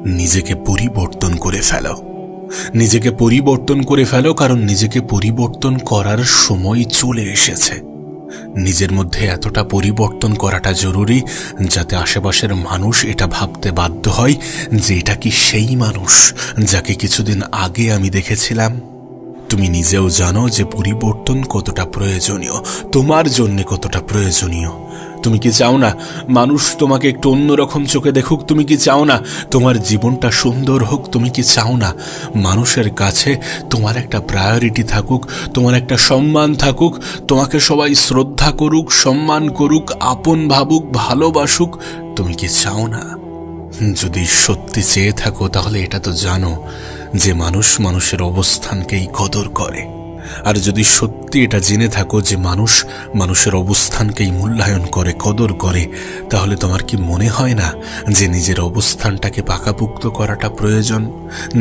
নিজেকে পরিবর্তন করে ফেলো। নিজেকে পরিবর্তন করে ফেলো, কারণ নিজেকে পরিবর্তন করার সময় চলে এসেছে। নিজের মধ্যে এতটা পরিবর্তন করাটা জরুরি যাতে আশেপাশের মানুষ এটা ভাবতে বাধ্য হয় যে এটা কি সেই মানুষ যাকে কিছুদিন আগে আমি দেখেছিলাম। তুমি নিজেও জানো যে পরিবর্তন কতটা প্রয়োজনীয়, তোমার জন্য কতটা প্রয়োজনীয়। তুমি কি চাও না মানুষ তোমাকে একটু অন্যরকম চোখে দেখুক? তুমি কি চাও না তোমার জীবনটা সুন্দর হোক? তুমি কি চাও না মানুষের কাছে তোমার একটা প্রায়োরিটি থাকুক, তোমার একটা সম্মান থাকুক, তোমাকে সবাই শ্রদ্ধা করুক, সম্মান করুক, আপন ভাবুক, ভালোবাসুক? তুমি কি চাও না? যদি সত্যি চেয়ে থাকো তাহলে এটা তো জানো যে মানুষ মানুষের অবস্থানকেই কদর করে। আর যদি সত্যি এটা জেনে থাকো যে মানুষ মানুষের অবস্থানকেই মূল্যায়ন করে, কদর করে, তাহলে তোমার কি মনে হয় না যে নিজের অবস্থানটাকে পাকাপোক্ত করাটা প্রয়োজন,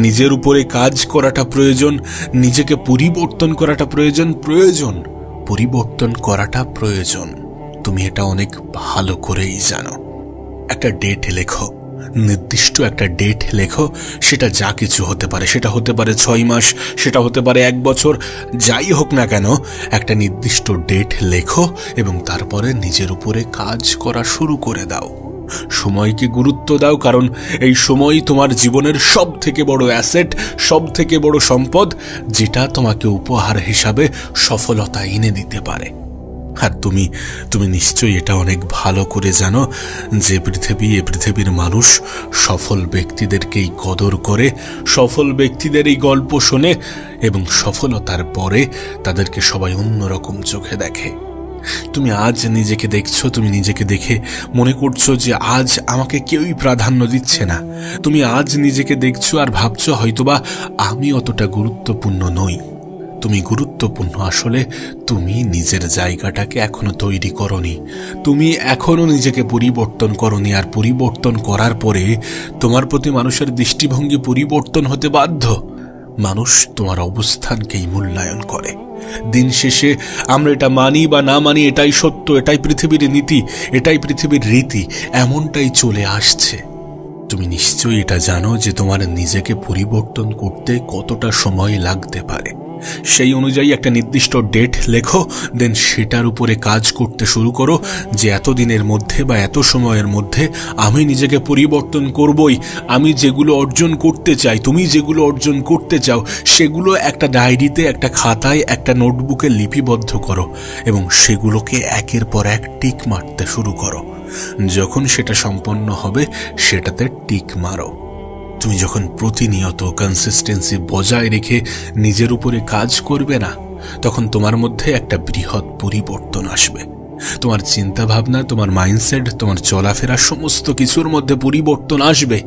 নিজের উপরে কাজ করাটা প্রয়োজন, নিজেকে পরিবর্তন করাটা প্রয়োজন পরিবর্তন করাটা প্রয়োজন। তুমি এটা অনেক ভালো করেই জানো। একটা ডেট লেখো, নির্দিষ্ট একটা ডেট লেখো। সেটা যা কিছু হতে পারে, সেটা হতে পারে 6 মাস, সেটা হতে পারে 1 বছর, যাই হোক না কেন একটা নির্দিষ্ট ডেট লেখো এবং তারপরে নিজের উপরে কাজ করা শুরু করে দাও। সময়কে গুরুত্ব দাও, কারণ এই সময় তোমার জীবনের সব থেকে বড় অ্যাসেট, সব থেকে বড় সম্পদ, যেটা তোমাকে উপহার হিসাবে সফলতা এনে দিতে পারে। আর তুমি নিশ্চয়ই এটা অনেক ভালো করে জানো যে পৃথিবীর মানুষ সফল ব্যক্তিদেরকেই কদর করে, সফল ব্যক্তিদের এই গল্প শোনে এবং সফলতার পরে তাদেরকে সবাই অন্যরকম চোখে দেখে। তুমি আজ নিজেকে দেখছো, তুমি নিজেকে দেখে মনে করছো যে আজ আমাকে কেউই প্রাধান্য দিচ্ছে না। তুমি আজ নিজেকে দেখছো আর ভাবছো হয়তোবা আমি অতটা গুরুত্বপূর্ণ নই। তুমি গুরুত্বপূর্ণ, আসলে তুমি নিজের জায়গাটাকে এখনো তৈরি করনি, তুমি এখনো নিজেকে পরিবর্তন করনি। আর পরিবর্তন করার পরে তোমার প্রতি মানুষের দৃষ্টিভঙ্গি পরিবর্তন হতে বাধ্য। মানুষ তোমার অবস্থানকেই মূল্যায়ন করে। দিন শেষে আমরা এটা মানি বা না মানি, এটাই সত্য, এটাই পৃথিবীর নীতি, এটাই পৃথিবীর রীতি, এমনটাই চলে আসছে। তুমি নিশ্চয়ই এটা জানো যে তোমার নিজেকে পরিবর্তন করতে কতটা সময় লাগতে পারে। সেই অনুযায়ী একটা নির্দিষ্ট ডেট লেখো, দেন সেটার উপরে কাজ করতে শুরু করো যে এতদিনের মধ্যে বা এত সময়ের মধ্যে আমি নিজেকে পরিবর্তন করবই। আমি যেগুলো অর্জন করতে চাই, তুমি যেগুলো অর্জন করতে চাও, সেগুলো একটা ডায়েরিতে, একটা খাতায়, একটা নোটবুকে লিপিবদ্ধ করো এবং সেগুলোকে একের পর এক টিক মারতে শুরু করো। যখন সেটা সম্পন্ন হবে সেটাতে টিক মারো। তুমি যখন প্রতিনিয়ত কনসিস্টেন্সি বজায় রেখে নিজের উপরে কাজ করবে না, তখন তোমার মধ্যে একটা বৃহৎ পরিবর্তন আসবে। তোমার চিন্তা ভাবনা, তোমার মাইন্ডসেট, তোমার চলাফেরা, সমস্ত কিছুর মধ্যে পরিবর্তন আসবে।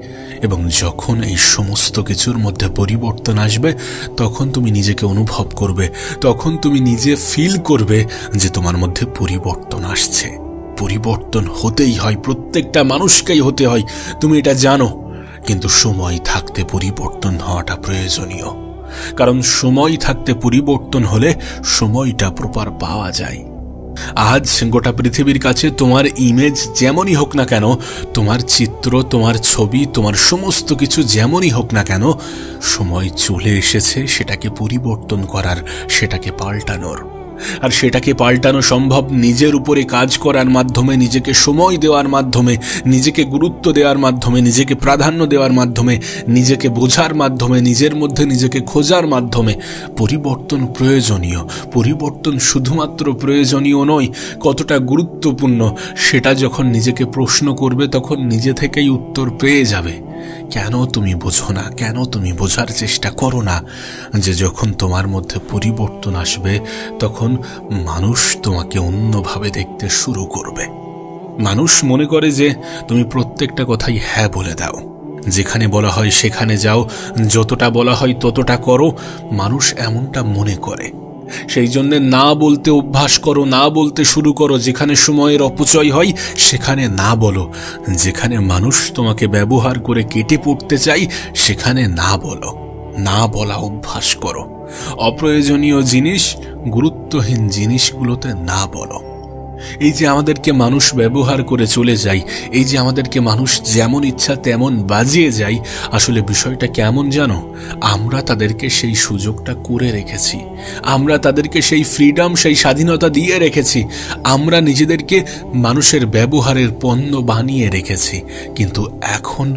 এবং যখন এই সমস্ত কিছুর মধ্যে পরিবর্তন আসবে তখন তুমি নিজেকে অনুভব করবে, তখন তুমি নিজে ফিল করবে যে তোমার মধ্যে পরিবর্তন আসছে। পরিবর্তন হতেই হয়, প্রত্যেকটা মানুষকেই হতে হয়, তুমি এটা জানো। কিন্তু সময় থাকতে পরিবর্তন হওয়াটা প্রয়োজনীয়, কারণ সময় থাকতে পরিবর্তন হলে সময়টা প্রপার পাওয়া যায়। আজ গোটা পৃথিবীর কাছে তোমার ইমেজ যেমনই হোক না কেন, তোমার চিত্র, তোমার ছবি, তোমার সমস্ত কিছু যেমনই হোক না কেন, সময় চলে এসেছে সেটাকে পরিবর্তন করার, সেটাকে পাল্টানোর। আর সেটাকে পাল্টানো সম্ভব নিজের উপরে কাজ করার মাধ্যমে, নিজেকে সময় দেওয়ার মাধ্যমে, নিজেকে গুরুত্ব দেওয়ার মাধ্যমে, নিজেকে প্রাধান্য দেওয়ার মাধ্যমে, নিজেকে বোঝার মাধ্যমে, নিজের মধ্যে নিজেকে খোঁজার মাধ্যমে। পরিবর্তন প্রয়োজনীয়, পরিবর্তন শুধুমাত্র প্রয়োজনীয় নয়, কতটা গুরুত্বপূর্ণ সেটা যখন নিজেকে প্রশ্ন করবে তখন নিজে থেকেই উত্তর পেয়ে যাবে। কেন তুমি বোঝো না? কেন তুমি বোঝার চেষ্টা করো না যে যখন তোমার মধ্যে পরিবর্তন আসবে তখন মানুষ তোমাকে অন্যভাবে দেখতে শুরু করবে। মানুষ মনে করে যে তুমি প্রত্যেকটা কথাই হ্যাঁ বলে দাও, যেখানে বলা হয় সেখানে যাও, যতটা বলা হয় ততটা করো। মানুষ এমনটা মনে করে, সেই জন্য না বলতে অভ্যাস করো, না বলতে শুরু করো। যেখানে সময়ের অপচয় হয় সেখানে না বলো, যেখানে মানুষ তোমাকে ব্যবহার করে কেটে পড়তে চাই সেখানে না বলো, না বলা অভ্যাস করো। অপ্রয়োজনীয় জিনিস, গুরুত্বহীন জিনিসগুলোতে না বলো। এই যে আমাদেরকে মানুষ ব্যবহার করে চলে যায়, এই যে আমাদেরকে মানুষ যেমন ইচ্ছা তেমন বাজিয়ে যায়, আসলে বিষয়টা কেমন জানো? আমরা তাদেরকে সেই সুযোগটা করে রেখেছি, আমরা তাদেরকে সেই ফ্রিডম, সেই স্বাধীনতা দিয়ে রেখেছি, আমরা নিজেদেরকে মানুষের ব্যবহারের পণ্য বানিয়ে রেখেছি। কিন্তু এখন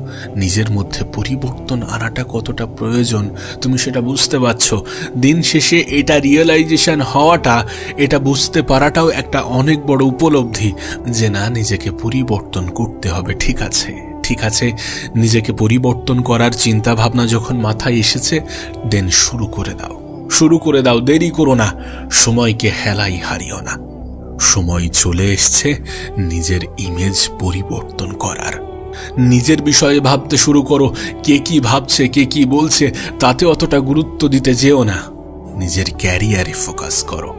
নিজের মধ্যে পরিবর্তন আনাটা কতটা প্রয়োজন তুমি সেটা বুঝতে পারছো। দিন শেষে এটা রিয়েলাইজেশন হওয়াটা, এটা বুঝতে পারাটাও একটা অনেক বড় উপলব্ধি যে না, নিজেকে পরিবর্তন করতে হবে। ঠিক আছে, ঠিক আছে, নিজেকে পরিবর্তন করার চিন্তা ভাবনা যখন মাথায় এসেছে, দেন শুরু করে দাও, শুরু করে দাও, দেরি করো না, সময়কে হেলাই হারিও না। সময় চলে এসছে নিজের ইমেজ পরিবর্তন করার। নিজের বিষয়ে ভাবতে শুরু করো। কে কি ভাবছে, কে কি বলছে, তাতে অতটা গুরুত্ব দিতে যেও না, নিজের ক্যারিয়ারে ফোকাস করো।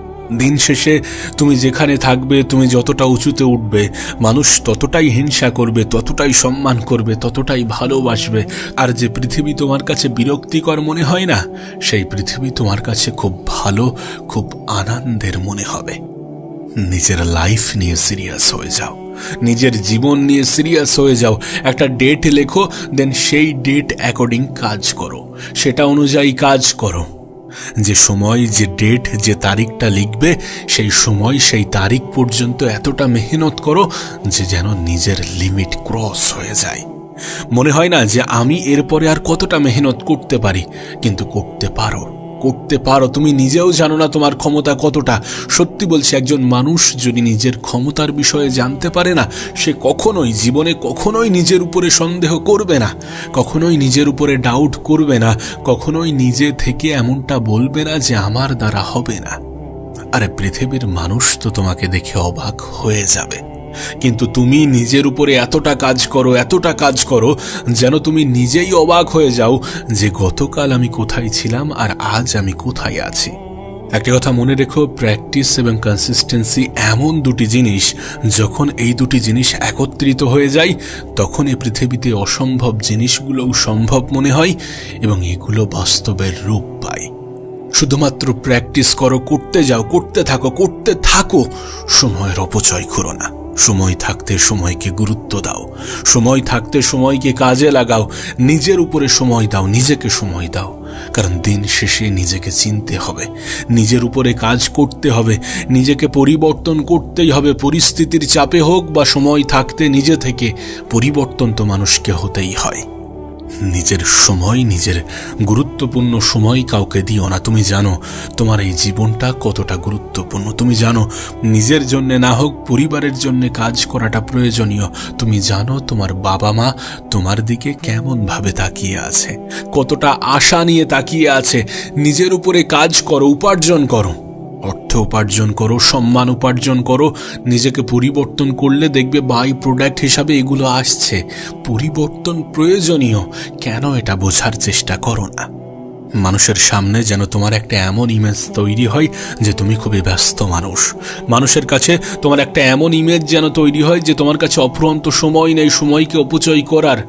দিন শেষে তুমি যেখানে থাকবে, তুমি যতটা উঁচুতে উঠবে, মানুষ ততটাই হিংসা করবে, ততটাই সম্মান করবে, ততটাই ভালোবাসবে। আর যে পৃথিবী তোমার কাছে বিরক্তিকর মনে হয় না, সেই পৃথিবী তোমার কাছে খুব ভালো, খুব আনন্দের মনে হবে। নিজের লাইফ নিয়ে সিরিয়াস হয়ে যাও, নিজের জীবন নিয়ে সিরিয়াস হয়ে যাও। একটা ডেট লেখো, দেন সেই ডেট অ্যাকর্ডিং কাজ করো, সেটা অনুযায়ী কাজ করো। যে সময়, যে ডেট, যে তারিখটা লিখবে, সেই সময়, সেই তারিখ পর্যন্ত এতটা মেহনত করো যে যেন নিজের লিমিট ক্রস হয়ে যায়। মনে হয় না যে আমি এরপরে আর কতটা মেহনত করতে পারি, কিন্তু করতে পারো, করতে পারো। তুমি নিজেও জানো না তোমার ক্ষমতা কতটা। সত্যি বলছি, একজন মানুষ যদি নিজের ক্ষমতার বিষয়ে জানতে পারে না, সে কখনোই জীবনে কখনোই নিজের উপরে সন্দেহ করবে না, কখনোই নিজের উপরে ডাউট করবে না, কখনোই নিজে থেকে এমনটা বলবে না যে আমার দ্বারা হবে না। আরে পৃথিবীর মানুষ তো তোমাকে দেখে অবাক হয়ে যাবে, কিন্তু তুমি নিজের উপরে এতটা কাজ করো, এতটা কাজ করো যেন তুমি নিজেই অবাক হয়ে যাও যে গতকাল আমি কোথায় ছিলাম আর আজ আমি কোথায় আছি। একটা কথা মনে রেখো, প্র্যাকটিস এবং কনসিস্টেন্সি এমন দুটি জিনিস, যখন এই দুটি জিনিস একত্রিত হয়ে যায়, তখন এই পৃথিবীতে অসম্ভব জিনিসগুলোও সম্ভব মনে হয় এবং এগুলো বাস্তবের রূপ পায়। শুধুমাত্র প্র্যাকটিস করো, করতে যাও, করতে থাকো, করতে থাকো। সময়ের অপচয় করো না। সময় থাকতে সময়কে গুরুত্ব দাও, সময় থাকতে সময়কে কাজে লাগাও, নিজের উপরে সময় দাও, নিজেকে সময় দাও। কারণ দিন শেষে নিজেকে চিনতে হবে, নিজের উপরে কাজ করতে হবে, নিজেকে পরিবর্তন করতেই হবে। পরিস্থিতির চাপে হোক বা সময় থাকতে নিজে থেকে পরিবর্তন তো মানুষকে হতেই হয়। নিজের সময়, নিজের গুরুত্বপূর্ণ সময় কাউকে দিও না। তুমি জানো তোমার এই জীবনটা কতটা গুরুত্বপূর্ণ, তুমি জানো নিজের জন্য না হোক পরিবারের জন্য কাজ করাটা প্রয়োজনীয়। তুমি জানো তোমার বাবা মা তোমার দিকে কেমন ভাবে তাকিয়ে আছে, কতটা আশা নিয়ে তাকিয়ে আছে। নিজের উপরে কাজ করো, উপার্জন করো, অর্থ উপার্জন করো, সম্মান উপার্জন করো। নিজেকে পরিবর্তন করলে দেখবে বাই প্রোডাক্ট হিসাবে এগুলো আসছে। পরিবর্তন প্রয়োজনীয়, কেন এটা বোঝার চেষ্টা করো না। মানুষের সামনে যেন তোমার একটা এমন ইমেজ তৈরি হয় যে তুমি খুবই ব্যস্ত মানুষ। মানুষের কাছে তোমার একটা এমন ইমেজ যেন তৈরি হয় যে তোমার কাছে অফুরন্ত সময় নেই সময়কে অপচয় করার।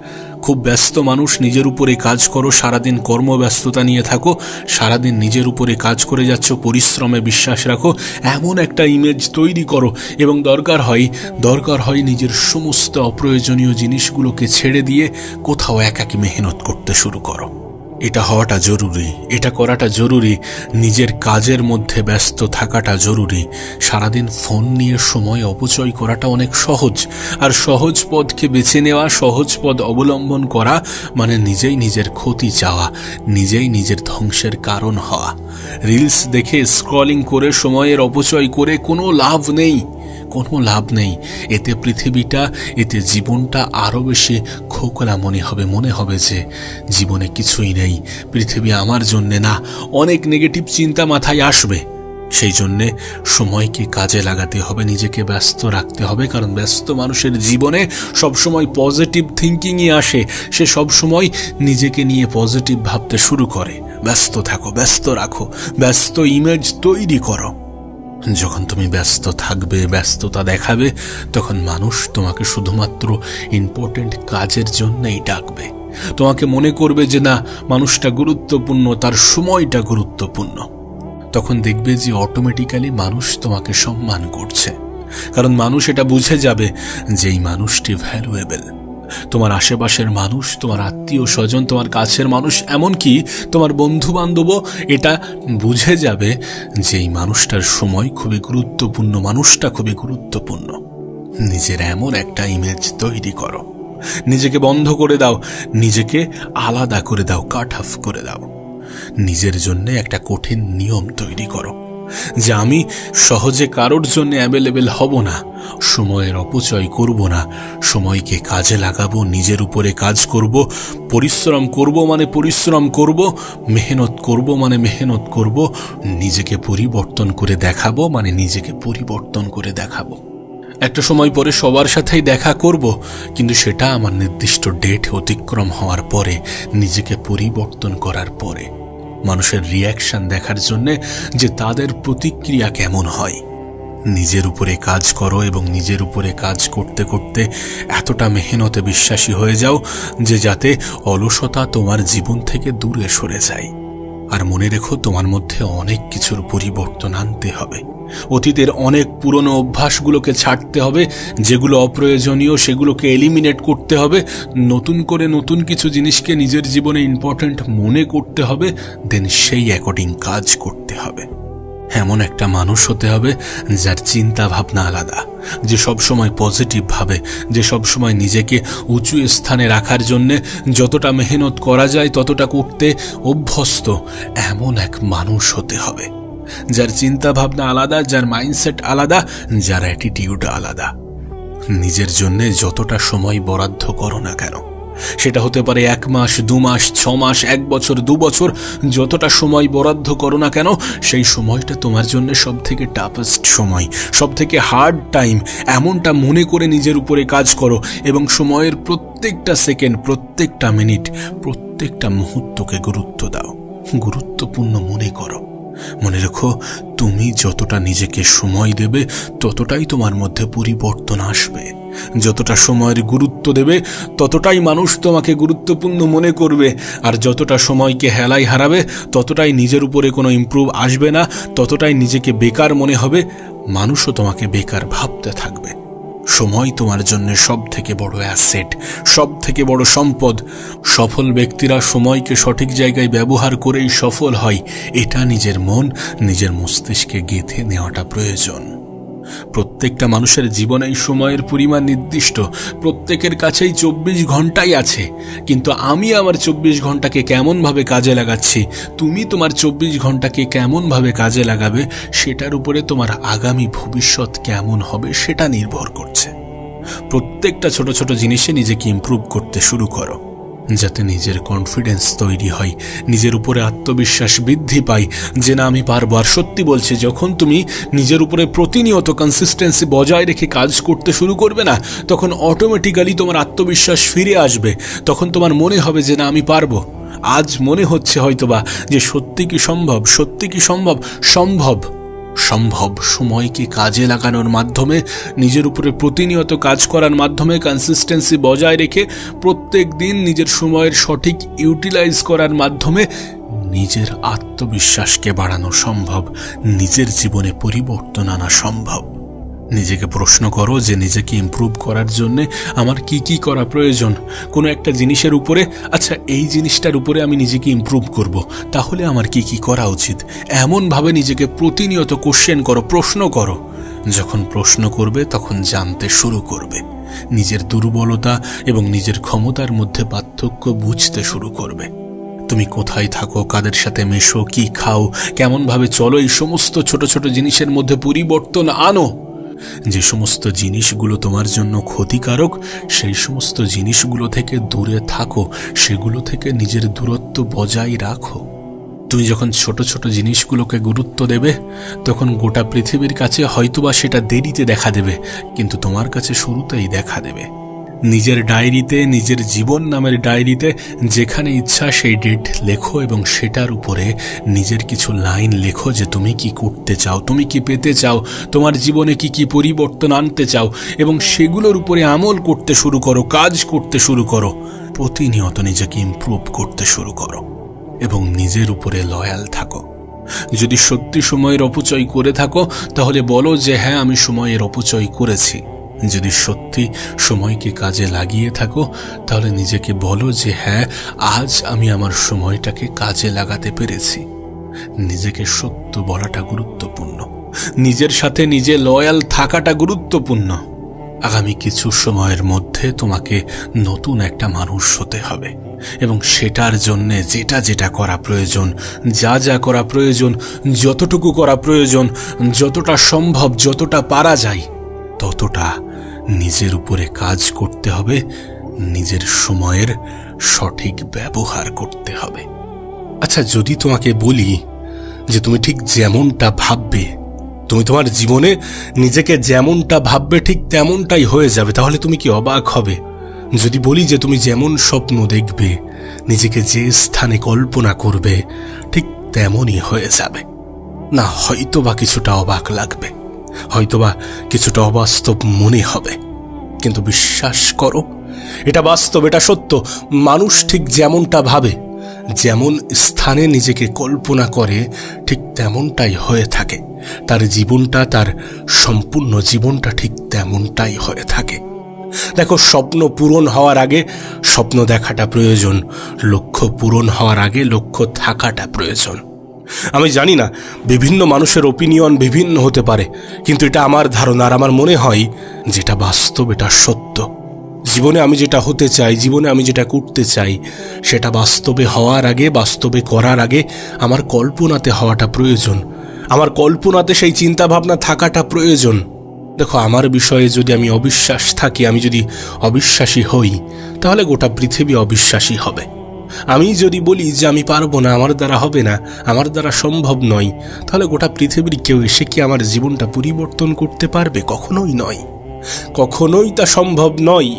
খুব ব্যস্ত মানুষ, নিজের উপরে কাজ করো, সারাদিন কর্মব্যস্ততা নিয়ে থাকো, সারাদিন নিজের উপরে কাজ করে যাচ্ছ, পরিশ্রমে বিশ্বাস রাখো, এমন একটা ইমেজ তৈরি করো। এবং দরকার হয় নিজের সমস্ত অপ্রয়োজনীয় জিনিসগুলোকে ছেড়ে দিয়ে কোথাও একাকী মেহনত করতে শুরু করো। এটা হওয়াটা জরুরি, এটা করাটা জরুরি। নিজের কাজের মধ্যে ব্যস্ত থাকাটা জরুরি। সারাদিন ফোন নিয়ে সময় অপচয় করাটা অনেক সহজ, আর সহজ পথকে বেছে নেওয়া, সহজ পথ অবলম্বন করা মানে নিজেই নিজের ক্ষতি চাওয়া, নিজেই নিজের ধ্বংসের কারণ হওয়া। রিলস দেখে স্ক্রলিং করে সময়ের অপচয় করে কোনো লাভ নেই, কোনো লাভ নেই। এতে পৃথিবীটা, এতে জীবনটা আরও বেশি খোকলা মনে হবে যে জীবনে কিছুই নেই, পৃথিবী আমার জন্যে না। অনেক নেগেটিভ চিন্তা মাথায় আসবে। সেই জন্যে সময়কে কাজে লাগাতে হবে, নিজেকে ব্যস্ত রাখতে হবে। কারণ ব্যস্ত মানুষের জীবনে সবসময় পজিটিভ থিঙ্কিংই আসে। সে সবসময় নিজেকে নিয়ে পজিটিভ ভাবতে শুরু করে। ব্যস্ত থাকো, ব্যস্ত রাখো, ব্যস্ত ইমেজ তৈরি করো। যখন তুমি ব্যস্ত থাকবে, ব্যস্ততা দেখাবে, তখন মানুষ তোমাকে শুধুমাত্র ইম্পর্টেন্ট কাজের জন্যই ডাকবে। তোমাকে মনে করবে যে না, মানুষটা গুরুত্বপূর্ণ, তার সময়টা গুরুত্বপূর্ণ। তখন দেখবে যে অটোমেটিক্যালি মানুষ তোমাকে সম্মান করছে। কারণ মানুষ এটা বুঝে যাবে যে এই মানুষটি ভ্যালুয়েবল। তোমার আশেপাশের মানুষ, তোমার আত্মীয় স্বজন, তোমার কাছের মানুষ, এমনকি তোমার বন্ধু বান্ধবও এটা বুঝে যাবে যে এই মানুষটার সময় খুবই গুরুত্বপূর্ণ, মানুষটা খুবই গুরুত্বপূর্ণ। নিজের এমন একটা ইমেজ তৈরি করো, নিজেকে বন্ধ করে দাও, নিজেকে আলাদা করে দাও, কাট অফ করে দাও। নিজের জন্য একটা কঠিন নিয়ম তৈরি করো যে আমি সহজে কারোর জন্য অ্যাভেলেবেল হব না, সময়ের অপচয় করব না, সময়কে কাজে লাগাবো, নিজের উপরে কাজ করব, পরিশ্রম করব মানে পরিশ্রম করব, মেহনত করব মানে মেহনত করব, নিজেকে পরিবর্তন করে দেখাবো মানে নিজেকে পরিবর্তন করে দেখাবো। একটা সময় পরে সবার সাথেই দেখা করব, কিন্তু সেটা আমার নির্দিষ্ট ডেট অতিক্রম হওয়ার পরে, নিজেকে পরিবর্তন করার পরে। মানুষের রিয়াকশন দেখার জন্যে যে তাদের প্রতিক্রিয়া কেমন হয়। নিজের উপরে কাজ করো এবং নিজের উপরে কাজ করতে করতে এতটা মেহনতে বিশ্বাসী হয়ে যাও যে যাতে অলসতা তোমার জীবন থেকে দূরে সরে যায়। আর মনে রেখো, তোমার মধ্যে অনেক কিছুর পরিবর্তন আনতে হবে। অতীতের অনেক পুরনো অভ্যাসগুলোকে ছাড়তে হবে, যেগুলো অপ্রয়োজনীয় সেগুলোকে এলিমিনেট করতে হবে। নতুন করে নতুন কিছু জিনিসকে নিজের জীবনে ইম্পর্ট্যান্ট মনে করতে হবে, দেন সেই অ্যাকর্ডিং কাজ করতে হবে। এমন একটা মানুষ হতে হবে যার চিন্তা ভাবনা আলাদা, যে সবসময় পজিটিভ ভাবে, যে সবসময় নিজেকে উঁচু স্থানে রাখার জন্যে যতটা মেহনত করা যায় ততটা করতে অভ্যস্ত। এমন এক মানুষ হতে হবে যার চিন্তা ভাবনা আলাদা, যার মাইন্ডসেট আলাদা, যার অ্যাটিটিউড আলাদা। নিজের জন্য যতটা সময় বরাদ্দ করো না কেন, সেটা হতে পারে 1 মাস, 2 মাস, 6 মাস, 1 বছর, 2 বছর, যতটা সময় বরাদ্দ করো না কেন, সেই সময়টা তোমার জন্য সব থেকে টাফেস্ট সময়, সব থেকে হার্ড টাইম। এমনটা মনে করে নিজের উপরে কাজ করো এবং সময়ের প্রত্যেকটা সেকেন্ড, প্রত্যেকটা মিনিট, প্রত্যেকটা মুহূর্তকে গুরুত্ব দাও, গুরুত্বপূর্ণ মনে করো। মনে রেখো, তুমি যতটা নিজেকে সময় দেবে ততটাই তোমার মধ্যে পরিবর্তন আসবে। যতটা সময়ের গুরুত্ব দেবে ততটাই মানুষ তোমাকে গুরুত্বপূর্ণ মনে করবে, আর যতটা সময়কে হেলায় হারাবে ততটাই নিজের উপরে কোনো ইমপ্রুভ আসবে না, ততটাই নিজেকে বেকার মনে হবে, মানুষও তোমাকে বেকার ভাবতে থাকবে। সময় তোমার জন্য সব থেকে বড় অ্যাসেট, সব থেকে বড় সম্পদ। সফল ব্যক্তিরা সময়কে সঠিক জায়গায় ব্যবহার করেই সফল হয়। এটা নিজের মন, নিজের মস্তিষ্কে গেঁথে নেওয়াটা প্রয়োজন। প্রত্যেকটা মানুষের জীবনে সময়ের পরিমাণ নির্দিষ্ট, প্রত্যেকের কাছেই 24 ঘন্টাই আছে। কিন্তু আমি আমার 24 ঘন্টাকে কেমনভাবে কাজে লাগাচ্ছি, তুমি তোমার 24 ঘন্টাকে কেমনভাবে কাজে লাগাবে, সেটার উপরে তোমার আগামী ভবিষ্যৎ কেমন হবে সেটা নির্ভর করছে। প্রত্যেকটা ছোট ছোট জিনিসে নিজেকে ইমপ্রুভ করতে শুরু করো, যাতে নিজের কনফিডেন্স তৈরি হয়, নিজের উপরে আত্মবিশ্বাস বৃদ্ধি পায় যে না, আমি পারবো। আর সত্যি বলছি, যখন তুমি নিজের উপরে প্রতিনিয়ত কনসিস্টেন্সি বজায় রেখে কাজ করতে শুরু করবে না, তখন অটোমেটিক্যালি তোমার আত্মবিশ্বাস ফিরে আসবে। তখন তোমার মনে হবে যে না, আমি পারবো। আজ মনে হচ্ছে হয়তোবা যে সত্যি কি সম্ভব, সত্যি কি সম্ভব? সম্ভব, সম্ভব। সময়কে কাজে লাগানোর মাধ্যমে, নিজের উপরে প্রতিনিয়ত কাজ করার মাধ্যমে, কনসিস্টেন্সি বজায় রেখে প্রত্যেক দিন নিজের সময়ের সঠিক ইউটিলাইজ করার মাধ্যমে নিজের আত্মবিশ্বাসকে বাড়ানো সম্ভব, নিজের জীবনে পরিবর্তন আনা সম্ভব। নিজেকে প্রশ্ন করো যে নিজেকে ইমপ্রুভ করার জন্য আমার কি কি করা প্রয়োজন। কোনো একটা জিনিসের উপরে, আচ্ছা এই জিনিসটার উপরে আমি নিজেকে ইমপ্রুভ করব, তাহলে আমার কি কি করা উচিত। এমনভাবে নিজেকে প্রতিনিয়ত কোশ্চেন করো, প্রশ্ন করো। যখন প্রশ্ন করবে তখন জানতে শুরু করবে, নিজের দুর্বলতা এবং নিজের ক্ষমতার মধ্যে পার্থক্য বুঝতে শুরু করবে। তুমি কোথায় থাকো, কাদের সাথে মেশো, কি খাও, কেমনভাবে চলো, এই সমস্ত ছোট ছোট জিনিসের মধ্যে পরিবর্তন আনো। যে সমস্ত জিনিসগুলো তোমার জন্য ক্ষতিকারক, সেই সমস্ত জিনিসগুলো থেকে দূরে থাকো, সেগুলো থেকে নিজের দূরত্ব বজায় রাখো। তুমি যখন ছোট ছোট জিনিসগুলোকে গুরুত্ব দেবে, তখন গোটা পৃথিবীর কাছে হয়তোবা সেটা দেরিতে দেখা দেবে, কিন্তু তোমার কাছে শুরুতেই দেখা দেবে। নিজের ডায়েরিতে, নিজের জীবন নামের ডায়েরিতে যেখানে ইচ্ছা সেই ডেট লেখো এবং সেটার উপরে নিজের কিছু লাইন লেখো যে তুমি কি করতে চাও, তুমি কি পেতে চাও, তোমার জীবনে কি কি পরিবর্তন আনতে চাও, এবং সেগুলোর উপরে আমল করতে শুরু করো, কাজ করতে শুরু করো। প্রতিনিয়ত নিজেকে ইমপ্রুভ করতে শুরু করো এবং নিজের উপরে লয়াল থাকো। যদি সত্যি সময়ের অপচয় করে থাকো তাহলে বলো যে হ্যাঁ, আমি সময়ের অপচয় করেছি। যদি সত্যি সময়কে কাজে লাগিয়ে থাকো তাহলে নিজেকে বলো যে হ্যাঁ, আজ আমি আমার সময়টাকে কাজে লাগাতে পেরেছি। নিজেকে সত্য বলাটা গুরুত্বপূর্ণ, নিজের সাথে নিজে লয়াল থাকাটা গুরুত্বপূর্ণ। আগামী কিছু সময়ের মধ্যে তোমাকে নতুন একটা মানুষ হতে হবে, এবং সেটার জন্যে যেটা যেটা করা প্রয়োজন, যা যা করা প্রয়োজন, যতটুকু করা প্রয়োজন, যতটা সম্ভব, যতটা পারা যায় ততটা নিজের উপরে কাজ করতে হবে, নিজের সময়ের সঠিক ব্যবহার করতে হবে। আচ্ছা, যদি তোমাকে বলি যে তুমি ঠিক যেমনটা ভাববে, তুমি তোমার জীবনে নিজেকে যেমনটা ভাববে ঠিক তেমনটাই হয়ে যাবে, তাহলে তুমি কি অবাক হবে? যদি বলি যে তুমি যেমন স্বপ্ন দেখবে, নিজেকে যে স্থানে কল্পনা করবে ঠিক তেমনই হয়ে যাবে না? হয়তোবা কিছুটা অবাক লাগবে, হয়তোবা কিছুটা অবাস্তব মনে হবে, কিন্তু বিশ্বাস করো, এটা বাস্তব, এটা সত্য। মানুষ ঠিক যেমনটা ভাবে, যেমন স্থানে নিজেকে কল্পনা করে ঠিক তেমনটাই হয়ে থাকে। তার জীবনটা, তার সম্পূর্ণ জীবনটা ঠিক তেমনটাই হয়ে থাকে। দেখো, স্বপ্ন পূরণ হওয়ার আগে স্বপ্ন দেখাটা প্রয়োজন, লক্ষ্য পূরণ হওয়ার আগে লক্ষ্য থাকাটা প্রয়োজন। আমি জানি না, বিভিন্ন মানুষের ওপিনিয়ন বিভিন্ন হতে পারে, কিন্তু এটা আমার ধারণা আর আমার মনে হয় যেটা বাস্তব, এটা সত্য। জীবনে আমি যেটা হতে চাই, জীবনে আমি যেটা করতে চাই, সেটা বাস্তবে হওয়ার আগে, বাস্তবে করার আগে আমার কল্পনাতে হওয়াটা প্রয়োজন, আমার কল্পনাতে সেই চিন্তাভাবনা থাকাটা প্রয়োজন। দেখো, আমার বিষয়ে যদি আমি অবিশ্বাস থাকি, আমি যদি অবিশ্বাসী হই, তাহলে গোটা পৃথিবী অবিশ্বাসী হবে। আমি যদি বলি যে আমি পারবো না, আমার দ্বারা হবে না, আমার দ্বারা সম্ভব নয়, তাহলে গোটা পৃথিবীর কেউ এসে কি আমার জীবনটা পরিবর্তন করতে পারবে? কখনোই নয়, কখনোই তা সম্ভব নয়।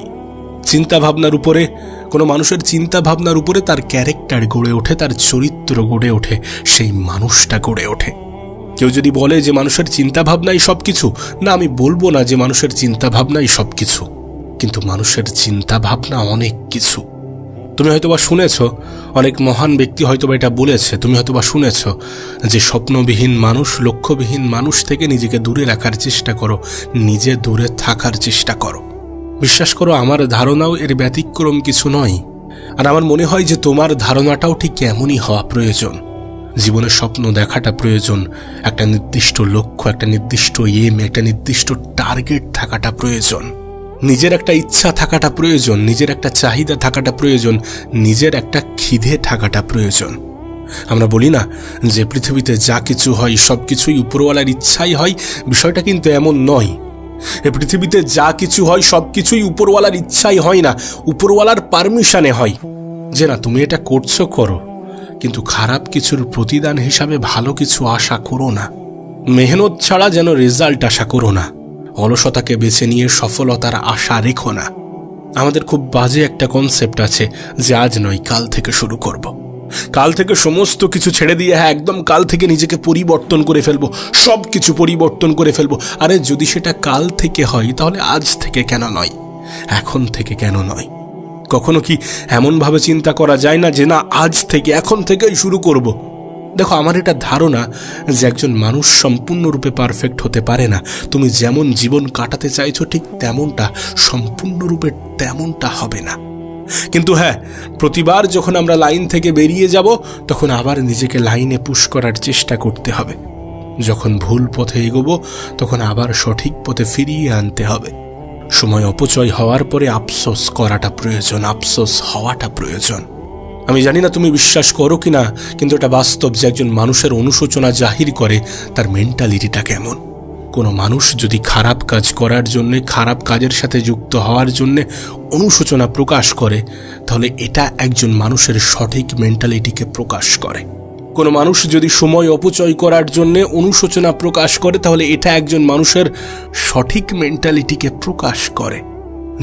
চিন্তাভাবনার উপরে, কোনো মানুষের চিন্তাভাবনার উপরে তার ক্যারেক্টার গড়ে ওঠে, তার চরিত্র গড়ে ওঠে, সেই মানুষটা গড়ে ওঠে। কেউ যদি বলে যে মানুষের চিন্তাভাবনাই সব কিছু, না, আমি বলবো না যে মানুষের চিন্তাভাবনাই সব কিছু, কিন্তু মানুষের চিন্তাভাবনা অনেক কিছু। তুমি হয়তোবা শুনেছ, অনেক মহান ব্যক্তি হয়তোবা এটা বলেছে, তুমি হয়তোবা শুনেছ যে স্বপ্নবিহীন মানুষ, লক্ষ্যবিহীন মানুষ থেকে নিজেকে দূরে রাখার চেষ্টা করো, নিজে দূরে থাকার চেষ্টা করো। বিশ্বাস করো, আমার ধারণাও এর ব্যতিক্রম কিছু নয়। আর আমার মনে হয় যে তোমার ধারণাটাও ঠিক এমনই হওয়া প্রয়োজন। জীবনে স্বপ্ন দেখাটা প্রয়োজন, একটা নির্দিষ্ট লক্ষ্য, একটা নির্দিষ্ট এম, একটা নির্দিষ্ট টার্গেট থাকাটা প্রয়োজন, নিজের একটা ইচ্ছা থাকাটা প্রয়োজন, নিজের একটা চাহিদা থাকাটা প্রয়োজন, নিজের একটা খিদে থাকাটা প্রয়োজন। আমরা বলি না যে পৃথিবীতে যা কিছু হয় সব কিছুই উপরওয়ালার ইচ্ছাই হয়, বিষয়টা কিন্তু এমন নয়। এই পৃথিবীতে যা কিছু হয় সব কিছুই উপরওয়ালার ইচ্ছাই হয় না, উপরওয়ালার পারমিশনে হয়। যে না, তুমি এটা করছো, করো, কিন্তু খারাপ কিছুর প্রতিদান হিসাবে ভালো কিছু আশা করো না। মেহনত ছাড়া যেন রেজাল্ট আশা করো না। অলসতাকে বেছে নিয়ে সফলতার আশা রেখো না। আমাদের খুব বাজে একটা কনসেপ্ট আছে যে আজ নয়, কাল থেকে শুরু করব, কাল থেকে সমস্ত কিছু ছেড়ে দিয়ে, হ্যাঁ একদম কাল থেকে নিজেকে পরিবর্তন করে ফেলবো, সব কিছু পরিবর্তন করে ফেলবো। আরে যদি সেটা কাল থেকে হয় তাহলে আজ থেকে কেন নয়, এখন থেকে কেন নয়? কখনো কি এমনভাবে চিন্তা করা যায় না যে না, আজ থেকে, এখন থেকেই শুরু করব? দেখো, আমার এটা ধারণা যে একজন মানুষ সম্পূর্ণরূপে পারফেক্ট হতে পারে না। তুমি যেমন জীবন কাটাতে চাইছো ঠিক তেমনটা সম্পূর্ণরূপে তেমনটা হবে না। কিন্তু হ্যাঁ, প্রতিবার যখন আমরা লাইন থেকে বেরিয়ে যাব তখন আবার নিজেকে লাইনে পুশ করার চেষ্টা করতে হবে। যখন ভুল পথে এগোবো তখন আবার সঠিক পথে ফিরিয়ে আনতে হবে। সময় অপচয় হওয়ার পরে আফসোস করাটা প্রয়োজন, আফসোস হওয়াটা প্রয়োজন। আমি জানি না তুমি বিশ্বাস করো কিনা, কিন্তু এটা বাস্তব যে একজন মানুষের অনুশোচনা জাহির করে তার মেন্টালিটিটা কেমন। কোনো মানুষ যদি খারাপ কাজ করার জন্যে, খারাপ কাজের সাথে যুক্ত হওয়ার জন্যে অনুশোচনা প্রকাশ করে, তাহলে এটা একজন মানুষের সঠিক মেন্টালিটিকে প্রকাশ করে। কোনো মানুষ যদি সময় অপচয় করার জন্যে অনুশোচনা প্রকাশ করে, তাহলে এটা একজন মানুষের সঠিক মেন্টালিটিকে প্রকাশ করে।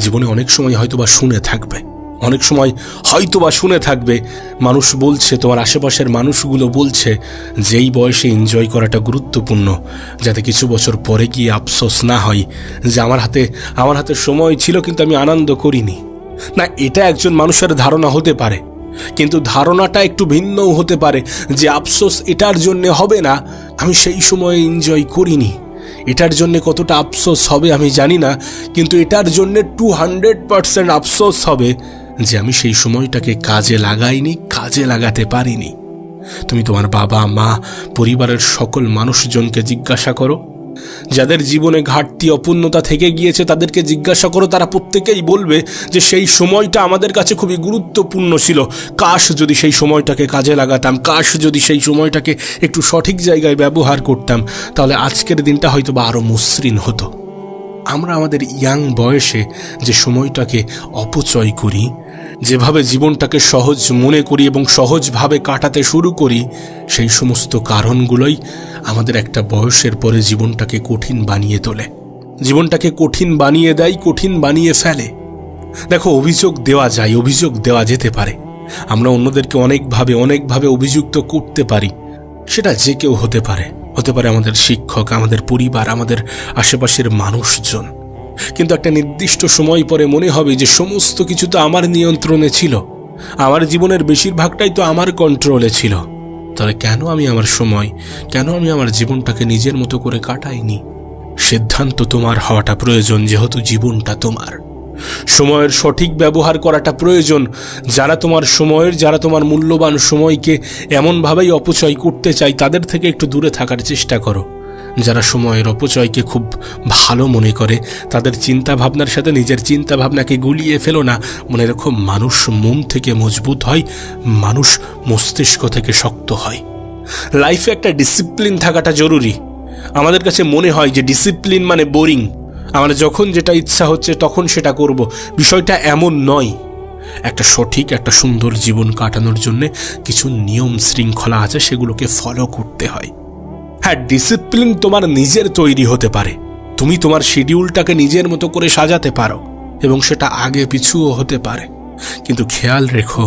জীবনে অনেক সময় হয়তোবা শুনে থাকবে, অনেক সময় হয়তোবা শুনে থাকবে মানুষ বলছে, তোমার আশেপাশের মানুষগুলো বলছে যে এই বয়সে এনজয় করাটা গুরুত্বপূর্ণ, যাতে কিছু বছর পরে গিয়ে আফসোস না হয় যে আমার হাতে সময় ছিল কিন্তু আমি আনন্দ করিনি। না, এটা একজন মানুষের ধারণা হতে পারে, কিন্তু ধারণাটা একটু ভিন্নও হতে পারে যে আফসোস এটার জন্যে হবে না, আমি সেই সময় এনজয় করিনি। এটার জন্যে কতটা আফসোস হবে আমি জানি না, কিন্তু এটার জন্যে 200% আফসোস হবে যে আমি সেই সময়টাকে কাজে লাগাইনি, কাজে লাগাতে পারিনি। তুমি তোমার বাবা মা, পরিবারের সকল মানুষজনকে জিজ্ঞাসা করো, যাদের জীবনে ঘাটতি অপূর্ণতা থেকে গিয়েছে তাদেরকে জিজ্ঞাসা করো, তারা প্রত্যেকেই বলবে যে সেই সময়টা আমাদের কাছে খুবই গুরুত্বপূর্ণ ছিল। কাশ যদি সেই সময়টাকে কাজে লাগাতাম, কাশ যদি সেই সময়টাকে একটু সঠিক জায়গায় ব্যবহার করতাম, তাহলে আজকের দিনটা হয়তো বা আরও মসৃণ হতো। আমরা আমাদের ইয়াং বয়সে যে সময়টাকে অপচয় করি, যেভাবে জীবনটাকে সহজ মনে করি এবং সহজভাবে কাটাতে শুরু করি, সেই সমস্ত কারণগুলোই আমাদের একটা বয়সের পরে জীবনটাকে কঠিন বানিয়ে তোলে, জীবনটাকে কঠিন বানিয়ে দেয়, কঠিন বানিয়ে ফেলে। দেখো, অভিযোগ দেওয়া যায়, অভিযোগ দেওয়া যেতে পারে। আমরা অন্যদেরকে অনেকভাবে অভিযুক্ত করতে পারি। সেটা যে কেউ হতে পারে, হতে পারে আমাদের শিক্ষক, আমাদের পরিবার, আমাদের আশেপাশের মানুষজন। কিন্তু একটা নির্দিষ্ট সময় পরে মনে হবে যে সমস্ত কিছু তো আমার নিয়ন্ত্রণে ছিল, আমার জীবনের বেশিরভাগটাই তো আমার কন্ট্রোলে ছিল। তাহলে কেন আমি আমার জীবনটাকে নিজের মতো করে কাটাইনি? সিদ্ধান্ত তোমার হওয়াটা প্রয়োজন, যেহেতু জীবনটা তোমার। সময়ের সঠিক ব্যবহার করাটা প্রয়োজন। যারা তোমার মূল্যবান সময়কে এমনভাবেই অপচয় করতে চায়, তাদের থেকে একটু দূরে থাকার চেষ্টা করো। যারা সময়ের অপচয়কে খুব ভালো মনে করে, তাদের চিন্তা ভাবনার সাথে নিজের চিন্তা ভাবনাকে গুলিয়ে ফেলো না। মনে রেখো, মানুষ মন থেকে মজবুত হয়, মানুষ মস্তিষ্ক থেকে শক্ত হয়। লাইফে একটা ডিসিপ্লিন থাকাটা জরুরি। আমাদের কাছে মনে হয় যে ডিসিপ্লিন মানে বোরিং, আমার যখন যেটা ইচ্ছা হচ্ছে তখন সেটা করব। বিষয়টা এমন নয়। একটা সঠিক, একটা সুন্দর জীবন কাটানোর জন্য কিছু নিয়ম শৃঙ্খলা আছে, সেগুলোকে ফলো করতে হয়। হ্যাঁ, ডিসিপ্লিন তোমার নিজের তৈরি হতে পারে। তুমি তোমার শিডিউলটাকে নিজের মতো করে সাজাতে পারো এবং সেটা আগে পিছুও হতে পারে। কিন্তু খেয়াল রেখো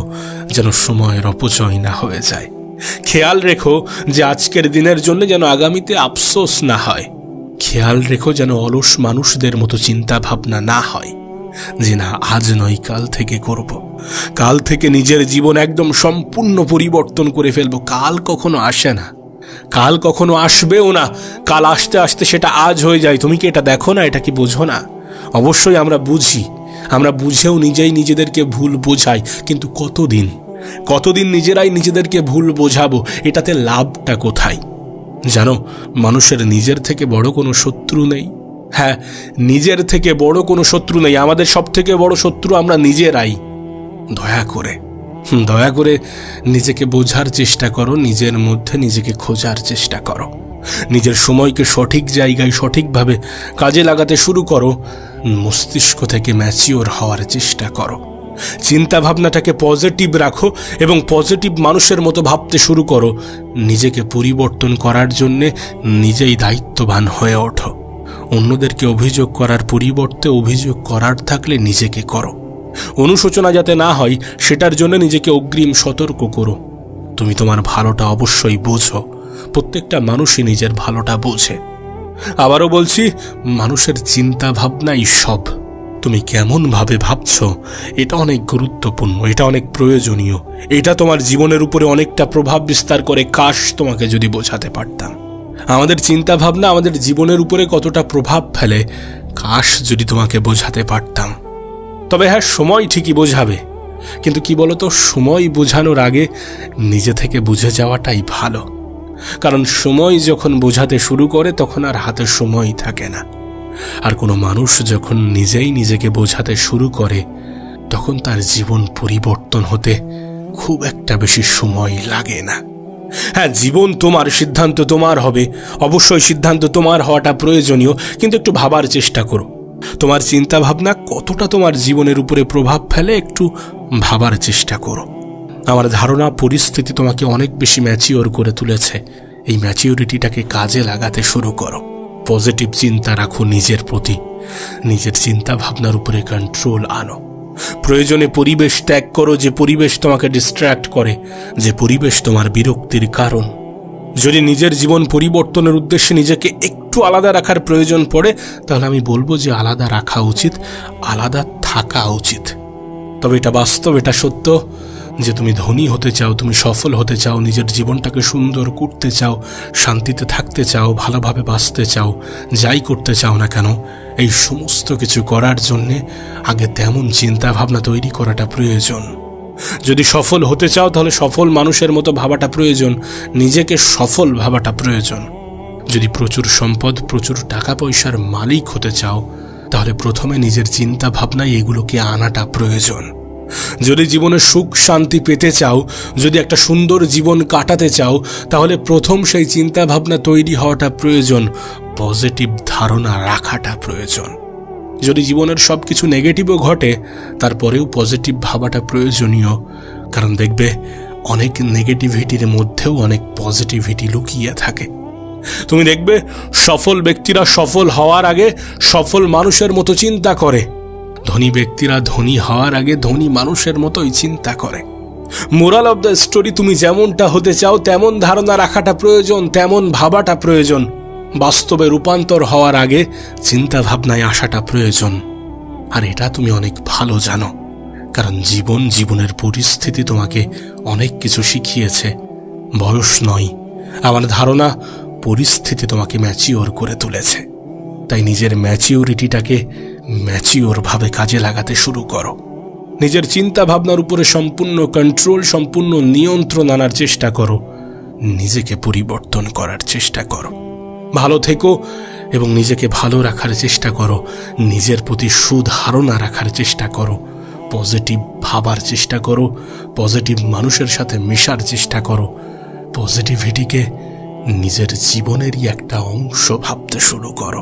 যেন সময়ের অপচয় না হয়ে যায়। খেয়াল রেখো যে আজকের দিনের জন্য যেন আগামীতে আফসোস না হয়। খেয়াল রেখো যেন অলস মানুষদের মতো চিন্তা ভাবনা না হয় যে না, আজ নয় কাল থেকে করব, কাল থেকে নিজের জীবন একদম সম্পূর্ণ পরিবর্তন করে ফেলবো। কাল কখনো আসে না, কাল কখনো আসবেও না। কাল আসতে আসতে সেটা আজ হয়ে যায়। তুমি কি এটা দেখো না? এটা কি বোঝো না? অবশ্যই আমরা বুঝি, আমরা বুঝেও নিজেদেরকে ভুল বোঝাই। কিন্তু কতদিন নিজেরাই নিজেদেরকে ভুল বোঝাবো? এটাতে লাভটা কোথায়? জানো, মানুষের নিজের থেকে বড় কোনো শত্রু নেই। হ্যাঁ, নিজের থেকে বড় কোনো শত্রু নেই। আমাদের সব থেকে বড় শত্রু আমরা নিজেরাই। দয়া করে নিজেকে বোঝার চেষ্টা করো, নিজের মধ্যে নিজেকে খোঁজার চেষ্টা করো, নিজের সময়কে সঠিক জায়গায় সঠিকভাবে কাজে লাগাতে শুরু করো, মস্তিষ্ক থেকে ম্যাচিওর হওয়ার চেষ্টা করো। চিন্তা ভাবনাটাকে পজিটিভ রাখো এবং পজিটিভ মানুষের মতো ভাবতে শুরু করো। নিজেকে পরিবর্তন করার জন্যে নিজেই দায়িত্ববান হয়ে ওঠো। অন্যদেরকে অভিযোগ করার পরিবর্তে অভিযোগ করার থাকলে নিজেকে করো। অনুশোচনা যাতে না হয় সেটার জন্য নিজেকে অগ্রিম সতর্ক করো। তুমি তোমার ভালোটা অবশ্যই বোঝো। প্রত্যেকটা মানুষই নিজের ভালোটা বোঝে। আবারও বলছি, মানুষের চিন্তা ভাবনাই সব। তুমি কেমন ভাবে ভাবছো এটা অনেক গুরুত্বপূর্ণ, এটা অনেক প্রয়োজনীয়। এটা তোমার জীবনের উপরে অনেকটা প্রভাব বিস্তার করে। কাশ তোমাকে যদি বোঝাতে পারতাম আমাদের চিন্তা ভাবনা আমাদের জীবনের উপরে কতটা প্রভাব ফেলে, কাশ যদি তোমাকে বোঝাতে পারতাম। তবে হ্যাঁ, সময় ঠিকই বোঝাবে, কিন্তু কি বলতো, সময় বোঝানোর আগে নিজে থেকে বুঝে যাওয়াটাই ভালো। কারণ সময় যখন বোঝাতে শুরু করে তখন আর হাতে সময় থাকে না। আর কোনো মানুষ যখন নিজেই নিজেকে বোঝাতে শুরু করে তখন তার জীবন পরিবর্তন হতে খুব একটা বেশি সময় লাগে না। হ্যাঁ, জীবন তোমার, সিদ্ধান্ত তোমার হবে। অবশ্যই সিদ্ধান্ত তোমার হওয়াটা প্রয়োজনীয়, কিন্তু একটু ভাবার চেষ্টা করো তোমার চিন্তা ভাবনা কতটা তোমার জীবনের উপরে প্রভাব ফেলে। একটু ভাবার চেষ্টা করো। আমার ধারণা পরিস্থিতি তোমাকে অনেক বেশি ম্যাচিওর করে তুলেছে। এই ম্যাচিওরিটিটাকে কাজে লাগাতে শুরু করো। পজিটিভ চিন্তা রাখো নিজের প্রতি, নিজের চিন্তা ভাবনার উপরে কন্ট্রোল আনো। প্রয়োজনে পরিবেশ ত্যাগ করো যে পরিবেশ তোমাকে ডিস্ট্র্যাক্ট করে, যে পরিবেশ তোমার বিরক্তির কারণ। যদি নিজের জীবন পরিবর্তনের উদ্দেশ্যে নিজেকে একটু আলাদা রাখার প্রয়োজন পড়ে, তাহলে আমি বলবো যে আলাদা রাখা উচিত, আলাদা থাকা উচিত। তবে এটা বাস্তব, এটা সত্য যে তুমি ধনী হতে চাও, তুমি সফল হতে চাও, নিজের জীবনটাকে সুন্দর করতে চাও, শান্তিতে থাকতে চাও, ভালোভাবে বাঁচতে চাও, যাই করতে চাও না কেন, এই সমস্ত কিছু করার জন্যে আগে তেমন চিন্তা ভাবনা তৈরি করাটা প্রয়োজন। যদি সফল হতে চাও তাহলে সফল মানুষের মতো ভাবাটা প্রয়োজন, নিজেকে সফল ভাবাটা প্রয়োজন। যদি প্রচুর সম্পদ, প্রচুর টাকা পয়সার মালিক হতে চাও তাহলে প্রথমে নিজের চিন্তা ভাবনায় এগুলোকে আনাটা প্রয়োজন। যদি জীবনে সুখ শান্তি পেতে চাও, যদি একটা সুন্দর জীবন কাটাতে চাও তাহলে প্রথম সেই চিন্তা ভাবনা তৈরি হওয়াটা প্রয়োজন, পজিটিভ ধারণা রাখাটা প্রয়োজন। যদি জীবনের সব কিছু নেগেটিভও ঘটে তারপরেও পজিটিভ ভাবাটা প্রয়োজনীয়, কারণ দেখবে অনেক নেগেটিভিটির মধ্যেও অনেক পজিটিভিটি লুকিয়ে থাকে। তুমি দেখবে সফল ব্যক্তিরা সফল হওয়ার আগে সফল মানুষের মতো চিন্তা করে, ধনী ব্যক্তিরা ধনী হওয়ার আগে ধনী মানুষের মতোই চিন্তা করে। মোরাল অব দ্য স্টোরি, তুমি যেমনটা হতে চাও তেমন ধারণা রাখাটা প্রয়োজন, তেমন ভাবাটা প্রয়োজন। বাস্তবে রূপান্তর হওয়ার আগে চিন্তা ভাবনায় আসাটা প্রয়োজন। আর এটা তুমি অনেক ভালো জানো, কারণ জীবনের পরিস্থিতি তোমাকে অনেক কিছু শিখিয়েছে। বয়স নয়, আমার ধারণা পরিস্থিতি তোমাকে ম্যাচিওর করে তুলেছে। তাই নিজের ম্যাচিওরিটিটাকে ম্যাচিওরভাবে কাজে লাগাতে শুরু করো। নিজের চিন্তা ভাবনার উপরে সম্পূর্ণ কন্ট্রোল, সম্পূর্ণ নিয়ন্ত্রণ আনার চেষ্টা করো। নিজেকে পরিবর্তন করার চেষ্টা করো। ভালো থেকো এবং নিজেকে ভালো রাখার চেষ্টা করো। নিজের প্রতি সুধারণা রাখার চেষ্টা করো। পজিটিভ ভাবার চেষ্টা করো। পজিটিভ মানুষের সাথে মেশার চেষ্টা করো। পজিটিভিটিকে নিজের জীবনেরই একটা অংশ ভাবতে শুরু করো।